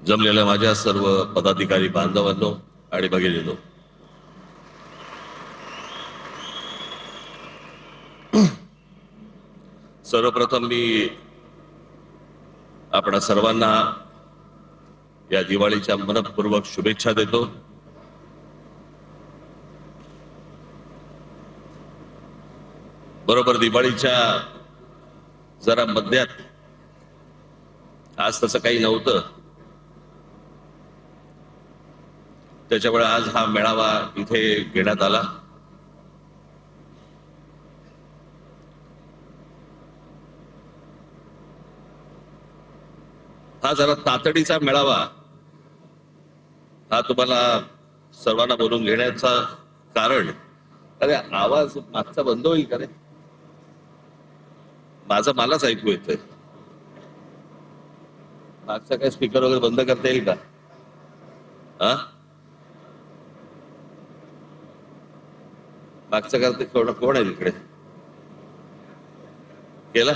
जमलेल्या माझ्या सर्व पदाधिकारी बांधवांनो आणि भगिनींनो, सर्वप्रथम मी आपणा सर्वांना या दिवाळीच्या मनपूर्वक शुभेच्छा देतो। बरोबर दिवाळीच्या जरा मध्यात आज तसं काही नव्हतं, त्याच्यामुळे आज हा मेळावा इथे घेण्यात आला। हा जरा तातडीचा मेळावा, हा तुम्हाला सर्वांना बोलून घेण्याचा कारण, अरे आवाज मागचा बंद होईल का रे? माझं मलाच ऐकू येतंय। मागचा काय स्पीकर वगैरे बंद करता येईल का? मागचा करते कोण आहे इकडे? केला?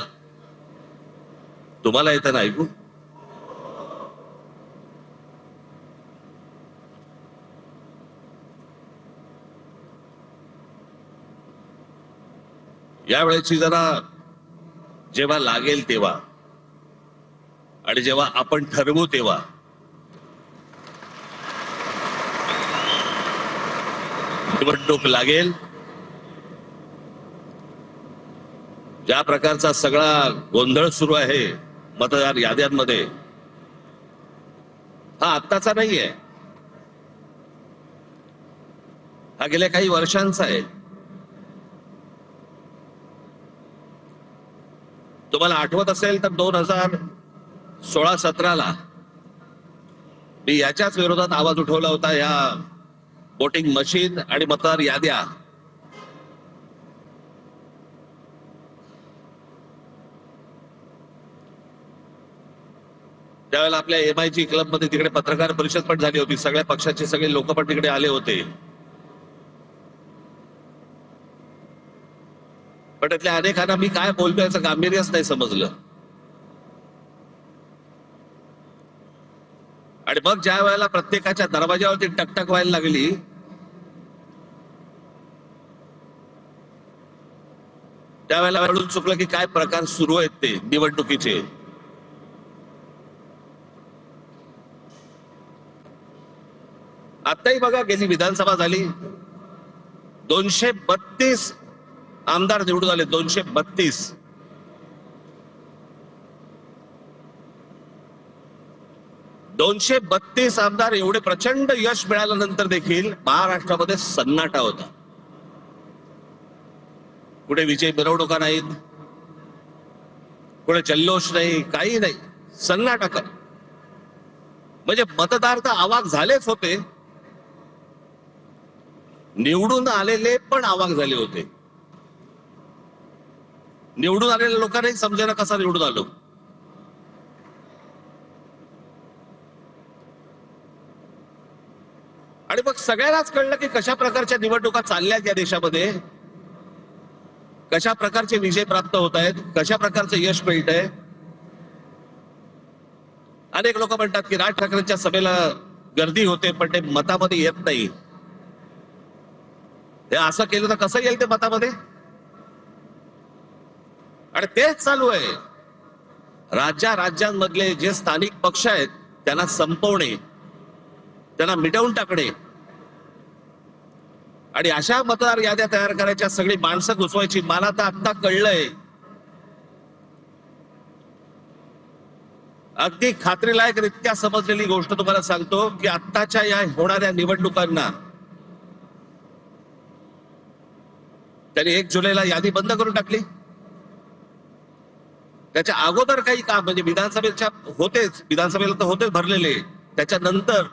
तुम्हाला येतं ना ऐकू? यावेळेची जरा जेव्हा लागेल तेव्हा आणि जेव्हा आपण ठरवू तेव्हा निवडणूक लागेल, ज्या प्रकारचा सगळा गोंधळ सुरू आहे मतदार याद्यांमध्ये, हा आत्ताचा नाहीये, हा गेल्या काही वर्षांचा आहे। तुम्हाला आठवत असेल तर 2016-17ला मी याच्याच विरोधात आवाज उठवला होता, या वोटिंग मशीन आणि मतदार याद्या त्यावेळेला आपल्या MIG क्लब मध्ये तिकडे पत्रकार परिषद पण झाली होती, सगळ्या पक्षाचे सगळे लोक पण तिकडे आले होते, पण त्यातल्या अनेकांना मी काय बोलतोय याचं गांभीर्यच नाही समजलं। आणि मग ज्या वेळेला प्रत्येकाच्या दरवाजावरती टकटक व्हायला लागली, त्यावेळेला कळून चुकलं की काय प्रकार सुरू आहेत ते निवडणुकीचे। आताही बघा, गेली विधानसभा झाली, 232 आमदार निवडून आले, 232। 232 आमदार, एवढे प्रचंड यश मिळाल्यानंतर देखील महाराष्ट्रामध्ये सन्नाटा होता। कुठे विजय मिरवणुका नाहीत, कुठे जल्लोष नाही, काही नाही, सन्नाटा। म्हणजे मतदार तर अवाक झालेच होते, निवडून आलेले पण अवाक झाले होते। निवडून आलेल्या लोकांनाही समजेना कसा निवडून आलो। आणि मग सगळ्यांनाच कळलं की कशा प्रकारच्या निवडणुका चालल्यात या देशामध्ये, कशा प्रकारचे विजय प्राप्त होत आहेत, कशा प्रकारचं यश मिळतंय। अनेक लोक म्हणतात की राज ठाकरेंच्या सभेला गर्दी होते पण ते मतामध्ये येत नाही, हे असं केलं तर कसं येईल ते मतामध्ये? आणि तेच चालू आहे। राज्यांमधले जे स्थानिक पक्ष आहेत त्यांना संपवणे, त्यांना मिटवून टाकणे आणि अशा मतदार याद्या तयार करायच्या, सगळी माणसं घुसवायची। मला तर आता कळलंय, अगदी खात्रीलायक रित्या समजलेली गोष्ट तुम्हाला सांगतो की आत्ताच्या या होणाऱ्या निवडणुकांना त्यांनी 1 जुलैला यादी बंद करून टाकली। त्याच्या अगोदर काही काम, म्हणजे विधानसभेच्या होतेच, विधानसभेला तर होतेच भरलेले, त्याच्यानंतर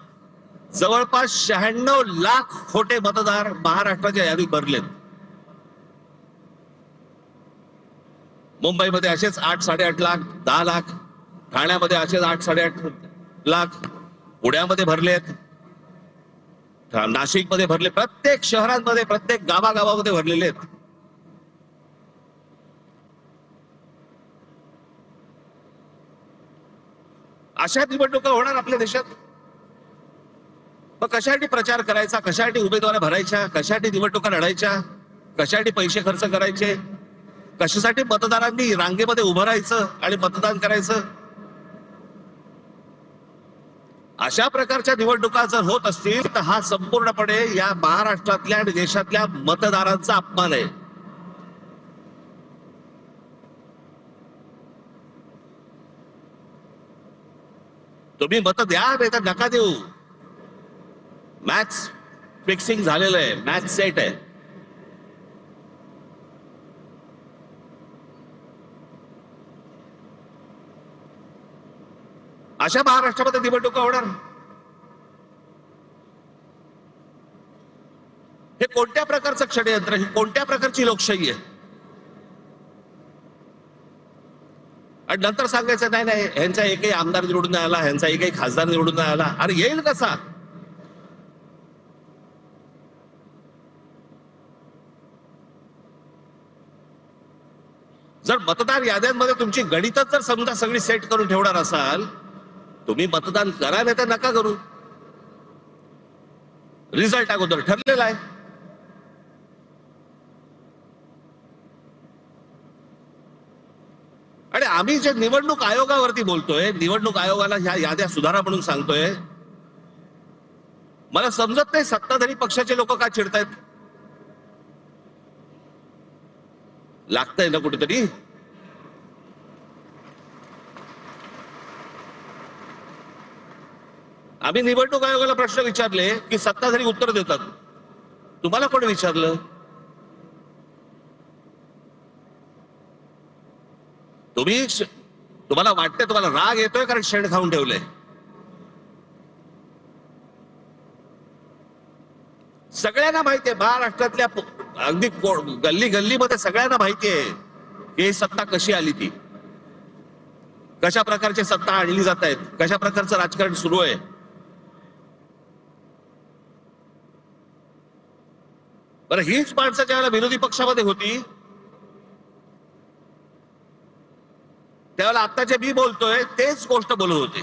जवळपास 96 लाख खोटे मतदार महाराष्ट्राच्या यादीत भरलेत। मुंबईमध्ये असेच 8-8.5 लाख, 10 लाख, ठाण्यामध्ये असेच 8-8.5 लाख, पुण्यामध्ये भरलेत, नाशिकमध्ये भरले, प्रत्येक शहरांमध्ये, प्रत्येक गावागावामध्ये भरलेले आहेत। अशा निवडणुका होणार आपल्या देशात. मग कशासाठी प्रचार करायचा, कशासाठी उमेदवार भरायच्या, कशासाठी निवडणुका लढायच्या, कशासाठी पैसे खर्च करायचे, कशासाठी मतदारांनी रांगेमध्ये उभं राहायचं आणि मतदान करायचं. अशा प्रकारच्या निवडणुका जर होत असतील तर हा संपूर्णपणे या महाराष्ट्रातल्या आणि देशातल्या मतदारांचा अपमान आहे. तुम्ही मत द्या नाही तर नका देऊ. मॅच फिक्सिंग झालेलं आहे, मॅच सेट आहे. अशा महाराष्ट्रामध्ये निवडणुका होणार. हे कोणत्या प्रकारचं षडयंत्र, ही कोणत्या प्रकारची लोकशाही आहे. आणि नंतर सांगायचं नाही नाही ह्यांचा एकही आमदार निवडून नाही आला, ह्यांचा एकही खासदार निवडून नाही आला. अरे येईल कसा. जर मतदार याद्यांमध्ये तुमची गणितच जर समजा सगळी सेट करून ठेवणार असाल, तुम्ही मतदान करा नाही तर नका करू. रिझल्ट अगोदर ठरलेला आहे. आणि आम्ही जे निवडणूक आयोगावरती बोलतोय, निवडणूक आयोगाला ह्या याद्या सुधारा म्हणून सांगतोय, मला समजत नाही सत्ताधारी पक्षाचे लोक का चिडतायत. लागतंय ना कुठेतरी. आम्ही निवडणूक आयोगाला प्रश्न विचारले की सत्ताधारी उत्तर देतात. तुम्हाला कोण विचारलं. तुम्हाला वाटतंय, तुम्हाला राग येतोय कारण शेण खाऊन ठेवलंय. सगळ्यांना माहितीये, महाराष्ट्रातल्या अगदी गल्ली गल्लीमध्ये सगळ्यांना माहितीये की ही सत्ता कशी आली, ती कशा प्रकारची सत्ता आणली जात आहेत, कशा प्रकारचं राजकारण सुरू आहे. बरं, हीच माणसं ज्यावेळेला विरोधी पक्षामध्ये होती त्यावेळेला आता जे मी बोलतोय तेच गोष्ट बोलत होते.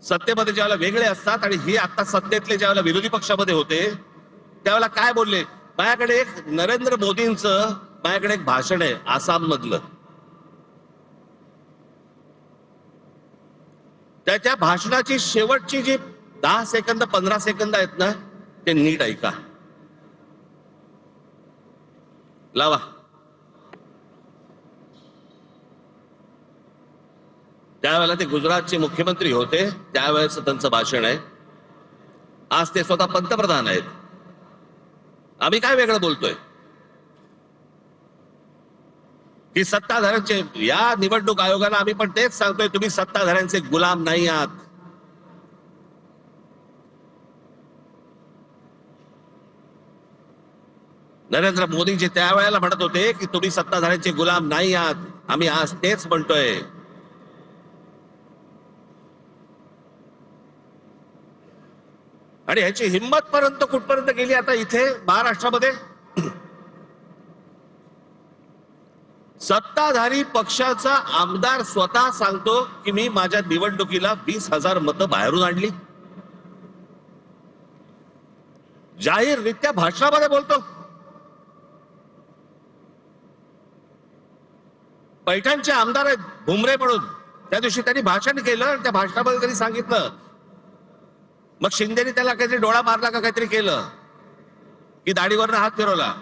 सत्तेमध्ये ज्यावेळेला वेगळे असतात आणि ही आता सत्तेतले ज्यावेळेला विरोधी पक्षामध्ये होते त्यावेळेला काय बोलले. माझ्याकडे एक नरेंद्र मोदींचं माझ्याकडे एक भाषण आहे आसाम मधलं. त्याच्या भाषणाची शेवटची जी 10 सेकंद 15 सेकंद आहेत ना, ते नीट ऐका. लावा. त्यावेळेला ते गुजरातचे मुख्यमंत्री होते, त्यावेळेस त्यांचं भाषण आहे. आज ते स्वतः पंतप्रधान आहेत. आम्ही काय वेगळं बोलतोय की सत्ताधाऱ्यांचे, या निवडणूक आयोगाला आम्ही पण तेच सांगतोय, तुम्ही सत्ताधाऱ्यांचे गुलाम नाही आहात. नरेंद्र मोदीजी त्यावेळेला म्हणत होते की तुम्ही सत्ताधाऱ्यांचे गुलाम नाही आहात. आम्ही आज तेच म्हणतोय. आणि ह्याची हिंमत पर्यंत कुठपर्यंत गेली आता इथे महाराष्ट्रामध्ये. सत्ताधारी पक्षाचा आमदार स्वतः सांगतो की मी माझ्या निवडणुकीला 20,000 मतं बाहेरून आणली. जाहीररित्या भाषणामध्ये बोलतो. पैठणचे आमदार आहेत भुमरे म्हणून, त्या दिवशी त्यांनी भाषण केलं आणि त्या भाषणामध्ये त्यांनी सांगितलं. मग शिंदेनी त्याला काहीतरी डोळा मारला का काहीतरी केलं की दाढीवरनं हात फिरवला.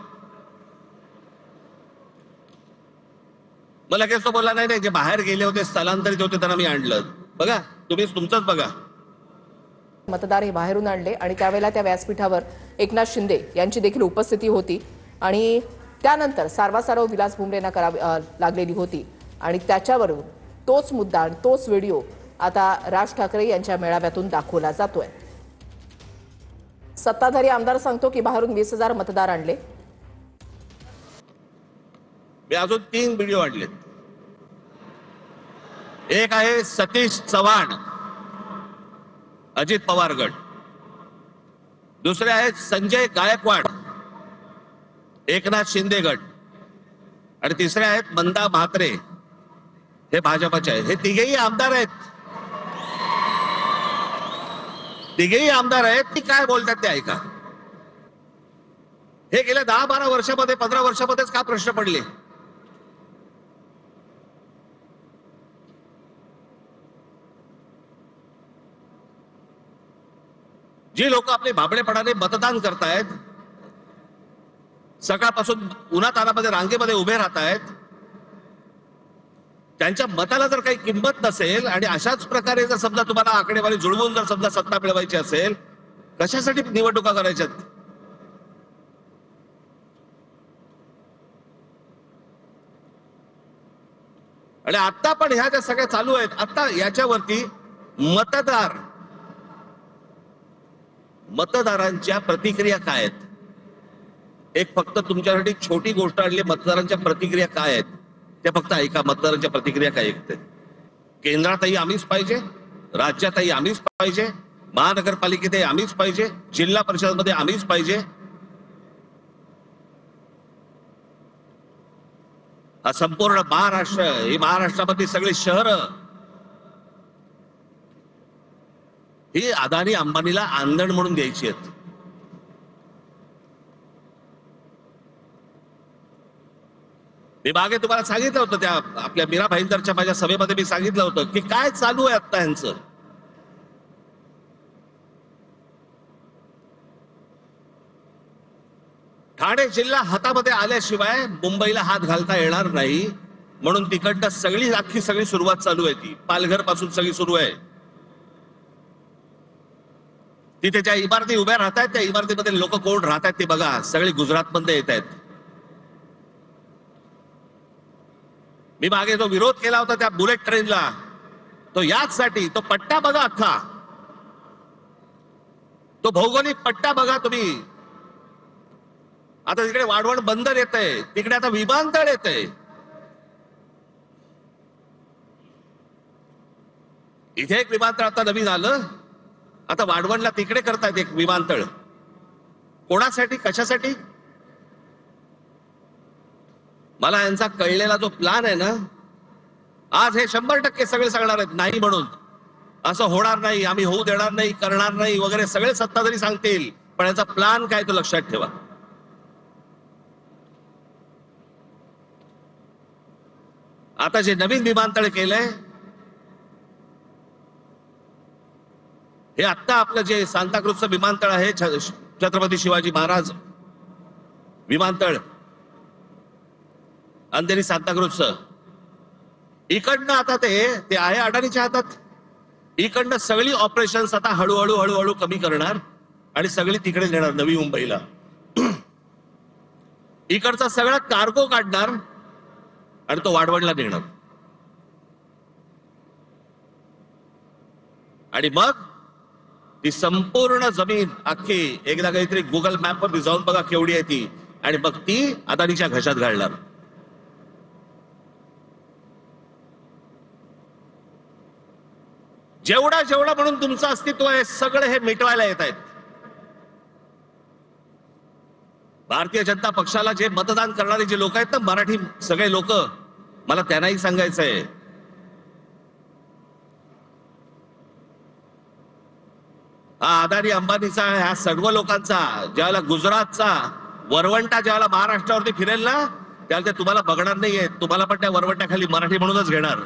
मग लगेच तो बोलला नाही नाही, जे बाहेर गेले होते स्थलांतरित होते त्यांना मी आणलं. बघा तुम्ही तुमचंच बघा. मतदार हे बाहेरून आणले आणि त्यावेळेला त्या व्यासपीठावर एकनाथ शिंदे यांची देखील उपस्थिती होती आणि त्यानंतर सारवासारव विलास भुमरेंना करावी लागलेली होती आणि त्याच्यावरून तोच मुद्दा आणि तोच व्हिडिओ आता राज ठाकरे यांच्या मेळाव्यातून दाखवला जातोय. सत्ताधारी आमदार सांगतो की बाहेरून 20,000 मतदार आणले. मी अजून 3 व्हिडिओ आणलेत. एक आहे सतीश चव्हाण अजित पवार गट, दुसरे आहेत संजय गायकवाड एकनाथ शिंदे गट आणि तिसरे आहेत मंदा म्हात्रे हे भाजपचे आहेत. हे तिघेही आमदार आहेत. तिघेही आमदार आहेत. ती काय बोलतात ते ऐका. हे गेल्या 10-12 वर्षामध्ये 15 वर्षामध्येच का प्रश्न पडले. जी लोक आपले भाबडेपणाने मतदान करतायत, सकाळपासून उन्हातानामध्ये रांगेमध्ये उभे राहतायत, त्यांच्या मताला जर काही किंमत नसेल आणि अशाच प्रकारे जर समजा तुम्हाला आकडेवारी जुळवून जर समजा सत्ता मिळवायची असेल, कशासाठी निवडणुका करायच्यात. आणि आता पण ह्या ज्या सगळ्या चालू आहेत, आता याच्यावरती मतदारांच्या प्रतिक्रिया काय आहेत. एक फक्त तुमच्यासाठी छोटी गोष्ट आणली, मतदारांच्या प्रतिक्रिया काय आहेत ते फक्त ऐका. मतदारांच्या प्रतिक्रिया काय ऐकते. केंद्रातही आम्हीच पाहिजे, राज्यातही आम्हीच पाहिजे, महानगरपालिकेतही आम्हीच पाहिजे, जिल्हा परिषदमध्ये आम्हीच पाहिजे. हा संपूर्ण महाराष्ट्र, ही महाराष्ट्रामधली सगळी शहरं ही अदानी अंबानीला आंदण म्हणून द्यायची आहेत. मी मागे तुम्हाला सांगितलं होतं, त्या आपल्या मीरा भाईंदरच्या माझ्या सभेमध्ये मी सांगितलं होतं की काय चालू आहे आता यांचं. ठाणे जिल्हा हातामध्ये आल्याशिवाय मुंबईला हात घालता येणार नाही, म्हणून तिकडनं सगळी अख्खी सगळी सुरुवात चालू आहे. ती पालघर पासून सगळी सुरू आहे. तिथे ज्या इमारती उभ्या राहत आहेत त्या इमारतीमध्ये लोक कोण राहत आहेत ते बघा. सगळे गुजरातमध्ये येत आहेत. मी मागे जो विरोध केला होता त्या बुलेट ट्रेनला, तो याचसाठी. तो पट्टा बघा अख्खा, तो भौगोलिक पट्टा बघा तुम्ही. आता तिकडे वाढवण बंदर येत आहे, तिकडे आता विमानतळ येत आहे. इथे एक विमानतळ आता नवीन आलं, आता वाढवणला तिकडे करतायत एक विमानतळ. कोणासाठी, कशासाठी. मला यांचा कळलेला जो प्लान आहे ना, आज हे 100% सगळे सांगणार आहेत नाही म्हणून. असं होणार नाही, आम्ही होऊ देणार नाही, करणार नाही वगैरे सगळे सत्ताधारी सांगतील, पण याचा प्लान काय तो लक्षात ठेवा. आता जे नवीन विमानतळ केलंय, हे आत्ता आपलं जे सांताक्रूजचं विमानतळ आहे, छत्रपती शिवाजी महाराज विमानतळ, अंधेरी सांताक्रूजचं, इकडनं आता ते आहे अडाणीच्या हातात. इकडनं सगळी ऑपरेशन्स आता हळूहळू हळूहळू कमी करणार आणि सगळी तिकडे नेणार नवी मुंबईला. इकडचा सगळा कार्गो काढणार आणि तो वाढवणला नेणार. आणि मग ती संपूर्ण जमीन अख्खी एकदा काहीतरी गुगल मॅप वर जाऊन बघा केवढी आहे ती, आणि मग ती अदानीच्या घशात घालणार. जेवढा जेवढा म्हणून तुमचं अस्तित्व आहे सगळे हे मिटवायला येत आहेत. भारतीय जनता पक्षाला जे मतदान करणारे जे लोक आहेत ना, मराठी सगळे लोक, मला त्यांनाही सांगायचंय, हा अदानी अंबानीचा ह्या सर्व लोकांचा ज्यावेळेला गुजरातचा वरवंटा ज्यावेळेला महाराष्ट्रावरती फिरेल ना, त्यावेळेला ते तुम्हाला बघणार नाहीये. तुम्हाला पण त्या वरवंट्याखाली मराठी म्हणूनच घेणार.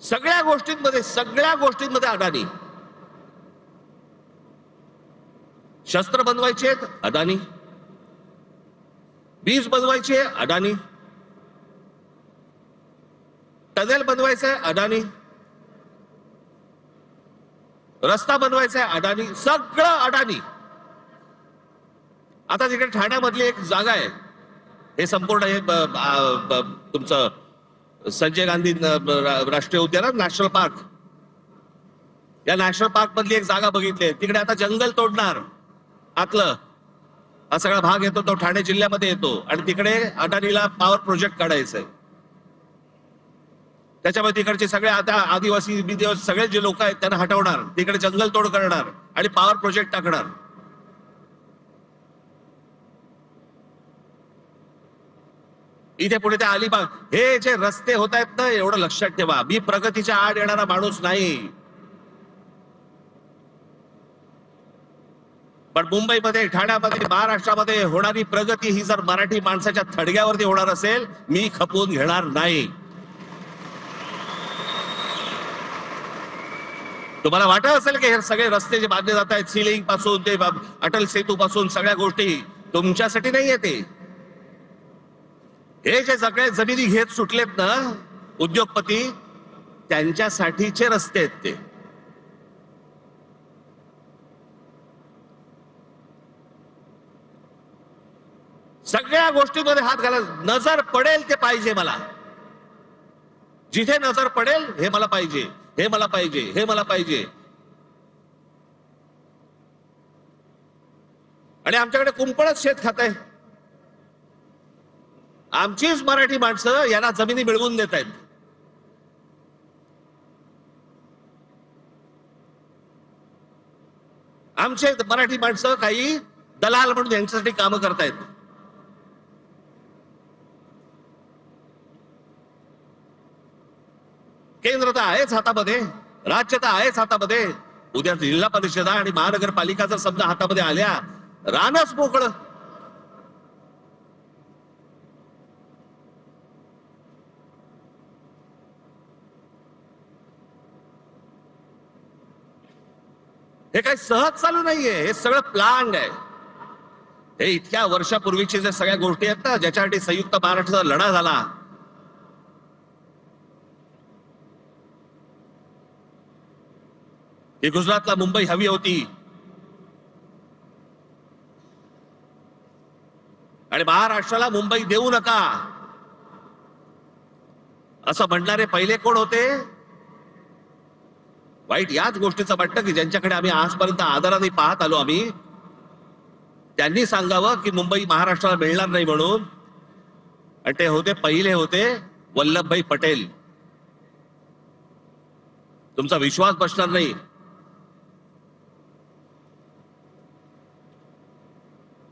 सगळ्या गोष्टींमध्ये अदानी. शस्त्र बनवायचे आहेत अदानी, बीज बनवायचे अदानी, टनेल बनवायचंय अदानी, रस्ता बनवायचा आहे अदानी, सगळं अदानी. आता तिकडे ठाण्यामधली एक जागा आहे, हे संपूर्ण हे तुमचं संजय गांधी राष्ट्रीय उद्यान, नॅशनल पार्क, या नॅशनल पार्क मधली एक जागा बघितली. तिकडे आता जंगल तोडणार आतलं, हा सगळा भाग येतो तो ठाणे जिल्ह्यामध्ये येतो, आणि तिकडे अदानीला पॉवर प्रोजेक्ट काढायचंय. त्याच्यामध्ये तिकडचे सगळे आता आदिवासी बिदिवासी सगळे जे लोक आहेत त्यांना हटवणार, तिकडे जंगल तोड करणार आणि पॉवर प्रोजेक्ट टाकणार. इथे पुढे त्या अलिबाग हे जे रस्ते होत आहेत ना, एवढं लक्षात ठेवा, मी प्रगतीच्या आड येणारा माणूस नाही. पण मुंबईमध्ये, ठाण्यामध्ये, महाराष्ट्रामध्ये होणारी प्रगती ही जर मराठी माणसाच्या थडग्यावरती होणार असेल, मी खपवून घेणार नाही. तुम्हाला वाटत असेल की हे सगळे रस्ते जे बांधले जात आहेत, सिलिंग पासून ते अटल सेतू पासून सगळ्या गोष्टी तुमच्यासाठी नाही येते. हे जे सगळे जमिनी घेत सुटलेत ना उद्योगपती, त्यांच्यासाठीचे रस्ते आहेत ते. सगळ्या गोष्टींमध्ये हात घाला. नजर पडेल ते पाहिजे मला. जिथे नजर पडेल हे मला पाहिजे, हे मला पाहिजे, हे मला पाहिजे. आणि आमच्याकडे कुंपणच शेत खात आहे. आमचीच मराठी माणसं यांना जमिनी मिळवून देत आहेत. आमचे मराठी माणसं काही दलाल म्हणून यांच्यासाठी कामं करतायत. केंद्र तर आहेच हातामध्ये, राज्य तर आहेच हातामध्ये. उद्या जिल्हा परिषदा आणि महानगरपालिका जर समजा हातामध्ये आल्या, रानच मोकळं. हे काही सहज चालू नाहीये, हे सगळं प्लॅन आहे. हे इतक्या वर्षापूर्वीच्या ज्या सगळ्या गोष्टी आहेत ना, ज्याच्यासाठी संयुक्त महाराष्ट्राचा लढा झाला, ही गुजरातला मुंबई हवी होती आणि महाराष्ट्राला मुंबई देऊ नका असं म्हणणारे पहिले कोण होते? वाईट याच गोष्टीचं वाटतं की ज्यांच्याकडे आम्ही आजपर्यंत आदराने पाहत आलो, आम्ही त्यांनी सांगावं की मुंबई महाराष्ट्राला मिळणार नाही म्हणून. आणि ते होते, पहिले होते वल्लभभाई पटेल. तुमचा विश्वास बसणार नाही.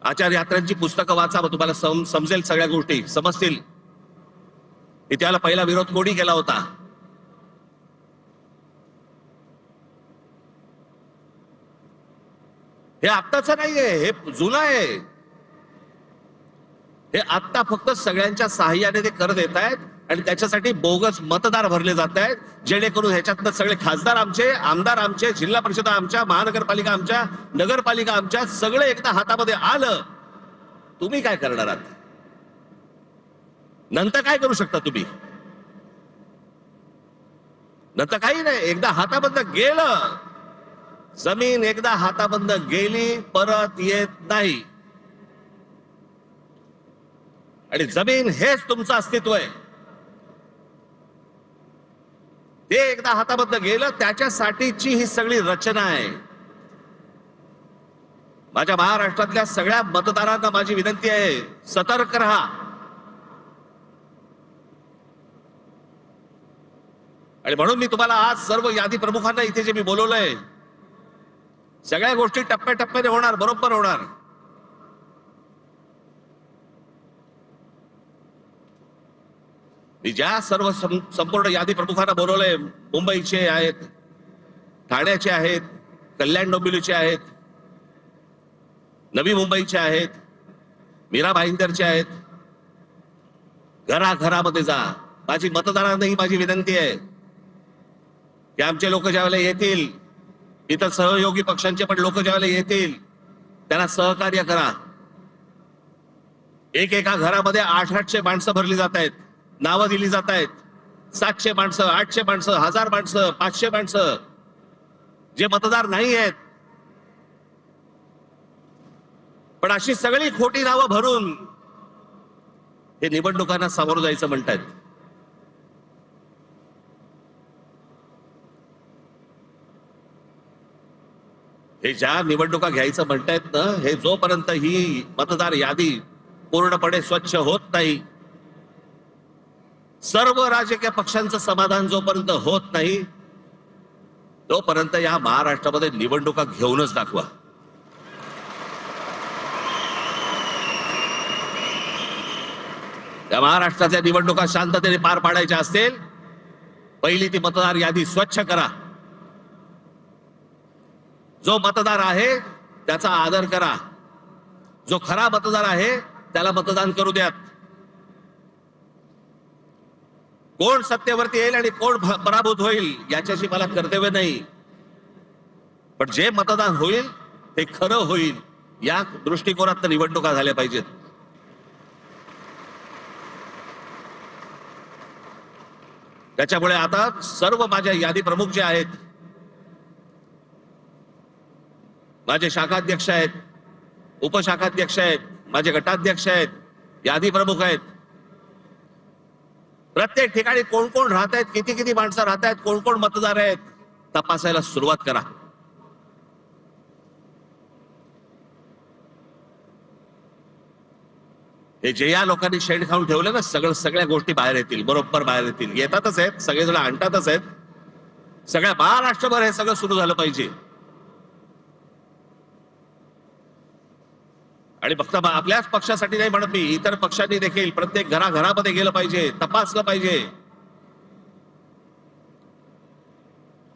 आचार्य यात्रांची पुस्तकं वाचा, तुम्हाला समजेल, सगळ्या गोष्टी समजतील. इतिहाला पहिला विरोध कोणी केला होता? हे आत्ताच नाहीये, हे जुनं आहे. हे आत्ता फक्त सगळ्यांच्या सहाय्याने ते करत येत आहेत आणि त्याच्यासाठी बोगस मतदार भरले जात आहेत, जेणेकरून ह्याच्यातनं सगळे खासदार आमचे, आमदार आमचे, जिल्हा परिषद आमच्या, महानगरपालिका आमच्या, नगरपालिका आमच्या, सगळे एकदा हातामध्ये आलं. तुम्ही काय करणार आहात? नंतर काय करू शकता तुम्ही? नंतर काही नाही. एकदा हातामधनं गेलं, जमीन एकदा हातामधनं गेली, परत येत नाही. आणि जमीन हेच तुमचं अस्तित्व आहे. ते एकदा हातामधनं गेलं, त्याच्यासाठीची ही सगळी रचना आहे. माझ्या महाराष्ट्रातल्या सगळ्या मतदारांना माझी विनंती आहे, सतर्क रहा. आणि म्हणून मी तुम्हाला आज सर्व यादी प्रमुखांना इथे जे मी बोलवलंय, सगळ्या गोष्टी टप्प्याटप्प्याने होणार, बरोबर होणार. मी ज्या सर्व संपूर्ण यादी प्रमुखांना बोलवलंय, मुंबईचे आहेत, ठाण्याचे आहेत, कल्याण डोंबिवलीचे आहेत, नवी मुंबईचे आहेत, मीरा भाईंदरचे आहेत. घराघरामध्ये जा. माझी मतदारांना ही माझी विनंती आहे की आमचे लोक ज्यावेळेला येतील, इतर सहयोगी पक्षांचे पण लोक ज्यावेळेला येतील, त्यांना सहकार्य करा. एकेका घरामध्ये 800 माणसं भरली जात आहेत, नावं दिली जात आहेत. 700 माणसं, 800 माणसं, 1000 माणसं, 500 माणसं, जे मतदार नाही आहेत. पण अशी सगळी खोटी नावं भरून हे निवडणुकांना सामोरं जायचं म्हणतायत. हे ज्या निवडणुका घ्यायचं म्हणतायत ना, हे जोपर्यंत ही मतदार यादी पूर्णपणे स्वच्छ होत नाही, सर्व राजकीय पक्षांचं समाधान जोपर्यंत होत नाही तोपर्यंत या महाराष्ट्रामध्ये निवडणुका घेऊनच दाखवा. या महाराष्ट्रातल्या निवडणुका शांततेने पार पाडायच्या असतील, पहिली ती मतदार यादी स्वच्छ करा. जो मतदार आहे त्याचा आदर करा. जो खरा मतदार आहे त्याला मतदान करू द्यात. कोण सत्तेवरती येईल आणि कोण पराभूत होईल याच्याशी मला कर्तव्य नाही, पण जे मतदान होईल ते खरं होईल या दृष्टिकोनात निवडणुका झाल्या पाहिजेत. त्याच्यामुळे आता सर्व माझ्या यादी प्रमुख जे आहेत, माझे शाखाध्यक्ष आहेत, उपशाखाध्यक्ष आहेत, माझे गटाध्यक्ष आहेत, यादी प्रमुख आहेत, प्रत्येक ठिकाणी कोण कोण राहत आहेत, किती किती माणसं राहत आहेत, कोण कोण मतदार आहेत तपासायला सुरुवात करा. हे जे या लोकांनी शेण खाऊन ठेवलं ना, सगळ्या गोष्टी बाहेर येतील, बरोबर बाहेर येतील. येतातच आहेत, सगळेजण आणतातच आहेत. सगळ्या महाराष्ट्रभर हे सगळं सुरू झालं पाहिजे. आणि फक्त आपल्याच पक्षासाठी नाही म्हणत मी, इतर पक्षांनी देखील प्रत्येक घराघरामध्ये गेलं पाहिजे, तपासलं पाहिजे.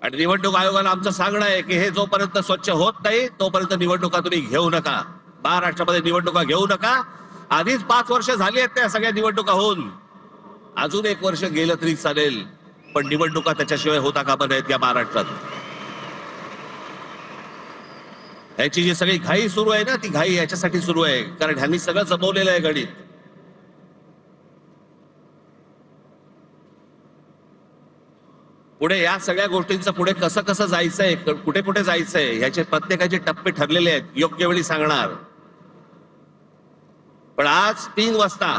आणि निवडणूक आयोगाला आमचं सांगणं आहे की हे जोपर्यंत स्वच्छ होत नाही तोपर्यंत निवडणुका तुम्ही घेऊ नका. महाराष्ट्रामध्ये निवडणुका घेऊ नका. आधीच 5 वर्ष झाली आहेत त्या सगळ्या निवडणुका होऊन. अजून 1 वर्ष गेलं तरी चालेल, पण निवडणुका त्याच्याशिवाय होता कामा नयेत या महाराष्ट्रात. याची जी सगळी घाई सुरू आहे ना, ती घाई याच्यासाठी सुरू आहे कारण ह्यांनी सगळं जमवलेलं आहे गणित. पुढे या सगळ्या गोष्टींचं पुढे कसं कसं जायचंय, कुठे कुठे जायचंय, ह्याचे प्रत्येकाचे टप्पे ठरलेले आहेत. योग्य वेळी सांगणार. पण आज 3 वाजता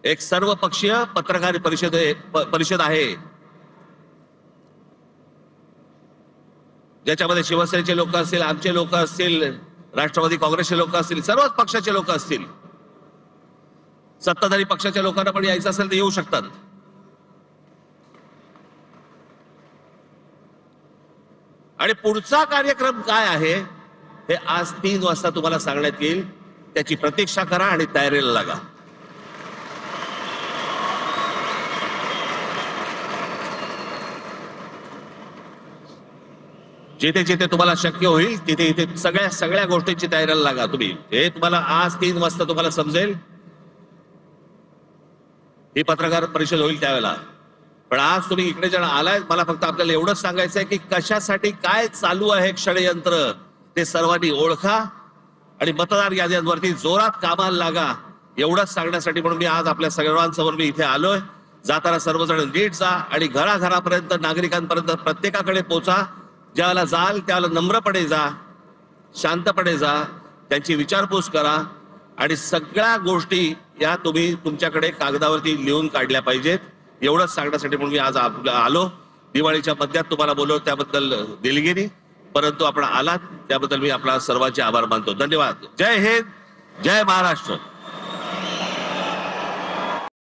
एक सर्वपक्षीय पत्रकार परिषद आहे, ज्याच्यामध्ये शिवसेनेचे लोक असतील, आमचे लोक असतील, राष्ट्रवादी काँग्रेसचे लोक असतील, सर्वच पक्षाचे लोक असतील. सत्ताधारी पक्षाच्या लोकांना पण यायचं असेल तर येऊ शकतात. आणि पुढचा कार्यक्रम काय आहे हे आज 3 वाजता तुम्हाला सांगण्यात येईल. त्याची प्रतीक्षा करा आणि तयारीला लागा. जिथे जिथे तुम्हाला शक्य होईल तिथे इथे सगळ्या गोष्टींची तयारीला लागा तुम्ही. हे तुम्हाला आज 3 वाजता तुम्हाला समजेल. ही पत्रकार परिषद होईल त्यावेळेला. पण आज तुम्ही इकडे जण आलाय, मला फक्त आपल्याला एवढंच सांगायचं आहे की कशासाठी काय चालू आहे षडयंत्र ते सर्वांनी ओळखा आणि मतदार याद्यांवरती जोरात कामाला लागा. एवढंच सांगण्यासाठी म्हणून मी आज आपल्या सर्वांसमोर मी इथे आलोय. जाताना सर्वजण नीट जा आणि घराघरापर्यंत, नागरिकांपर्यंत प्रत्येकाकडे पोचा. ज्याला जाल त्याला नम्रपणे जा, शांतपणे जा, त्यांची विचारपूस करा आणि सगळ्या गोष्टी या तुम्ही तुमच्याकडे कागदावरती लिहून काढल्या पाहिजेत. एवढंच सांगण्यासाठी म्हणून मी आज आलो. दिवाळीच्या मध्यात तुम्हाला बोललो त्याबद्दल दिलगिरी, परंतु आपण आलात त्याबद्दल मी आपला सर्वांचे आभार मानतो. धन्यवाद. जय हिंद, जय महाराष्ट्र.